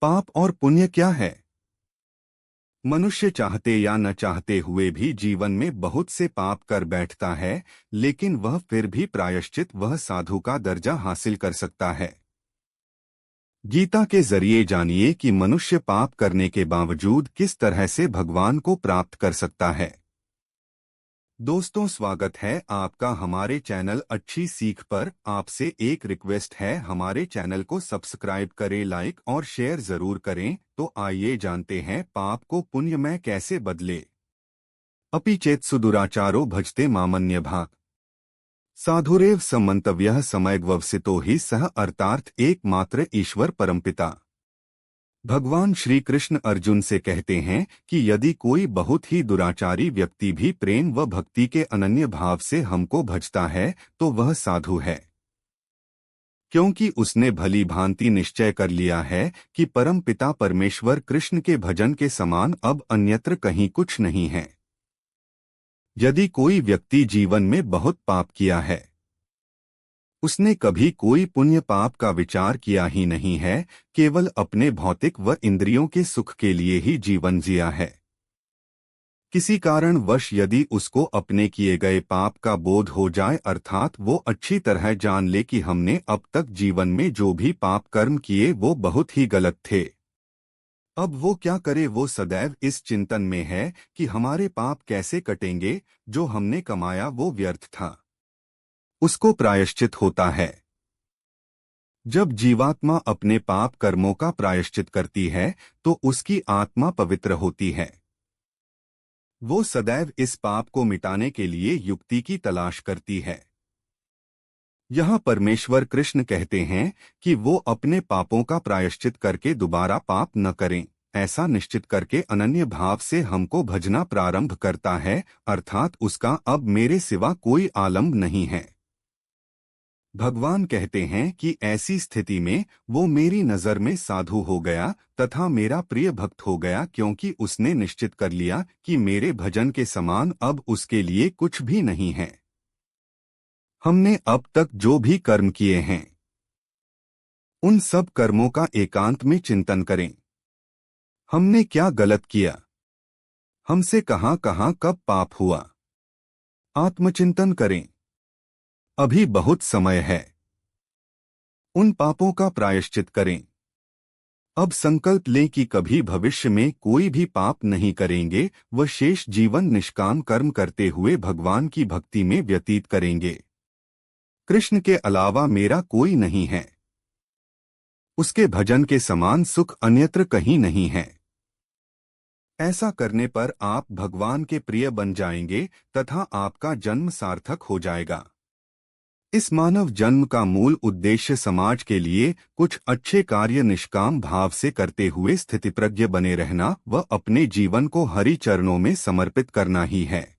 पाप और पुण्य क्या है? मनुष्य चाहते या न चाहते हुए भी जीवन में बहुत से पाप कर बैठता है, लेकिन वह फिर भी प्रायश्चित वह साधु का दर्जा हासिल कर सकता है। गीता के जरिए जानिए कि मनुष्य पाप करने के बावजूद किस तरह से भगवान को प्राप्त कर सकता है। दोस्तों, स्वागत है आपका हमारे चैनल अच्छी सीख पर। आपसे एक रिक्वेस्ट है, हमारे चैनल को सब्सक्राइब करें, लाइक और शेयर जरूर करें। तो आइए जानते हैं पाप को पुण्य में कैसे बदले। अपि चेत सुदुराचारो भजते मामन्य भाग साधुरेव समंतव्यः समयग्वसितो ही सह अर्थार्थ एकमात्र ईश्वर परमपिता। भगवान श्री कृष्ण अर्जुन से कहते हैं कि यदि कोई बहुत ही दुराचारी व्यक्ति भी प्रेम व भक्ति के अनन्य भाव से हमको भजता है तो वह साधु है, क्योंकि उसने भली भांति निश्चय कर लिया है कि परम पिता परमेश्वर कृष्ण के भजन के समान अब अन्यत्र कहीं कुछ नहीं है। यदि कोई व्यक्ति जीवन में बहुत पाप किया है, उसने कभी कोई पुण्य पाप का विचार किया ही नहीं है, केवल अपने भौतिक व इंद्रियों के सुख के लिए ही जीवन जिया है। किसी कारणवश यदि उसको अपने किए गए पाप का बोध हो जाए, अर्थात वो अच्छी तरह जान ले कि हमने अब तक जीवन में जो भी पाप कर्म किए वो बहुत ही गलत थे, अब वो क्या करे? वो सदैव इस चिंतन में है कि हमारे पाप कैसे कटेंगे, जो हमने कमाया वो व्यर्थ था। उसको प्रायश्चित होता है। जब जीवात्मा अपने पाप कर्मों का प्रायश्चित करती है तो उसकी आत्मा पवित्र होती है। वो सदैव इस पाप को मिटाने के लिए युक्ति की तलाश करती है। यह परमेश्वर कृष्ण कहते हैं कि वो अपने पापों का प्रायश्चित करके दोबारा पाप न करें, ऐसा निश्चित करके अनन्य भाव से हमको भजना प्रारंभ करता है, अर्थात उसका अब मेरे सिवा कोई आलम्ब नहीं है। भगवान कहते हैं कि ऐसी स्थिति में वो मेरी नज़र में साधु हो गया तथा मेरा प्रिय भक्त हो गया, क्योंकि उसने निश्चित कर लिया कि मेरे भजन के समान अब उसके लिए कुछ भी नहीं है। हमने अब तक जो भी कर्म किए हैं, उन सब कर्मों का एकांत में चिंतन करें। हमने क्या गलत किया, हमसे कहाँ कहाँ कब पाप हुआ, आत्मचिंतन करें। अभी बहुत समय है, उन पापों का प्रायश्चित करें। अब संकल्प लें कि कभी भविष्य में कोई भी पाप नहीं करेंगे, व शेष जीवन निष्काम कर्म करते हुए भगवान की भक्ति में व्यतीत करेंगे। कृष्ण के अलावा मेरा कोई नहीं है, उसके भजन के समान सुख अन्यत्र कहीं नहीं है। ऐसा करने पर आप भगवान के प्रिय बन जाएंगे तथा आपका जन्म सार्थक हो जाएगा। इस मानव जन्म का मूल उद्देश्य समाज के लिए कुछ अच्छे कार्य निष्काम भाव से करते हुए स्थितिप्रज्ञ बने रहना व अपने जीवन को हरि चरणों में समर्पित करना ही है।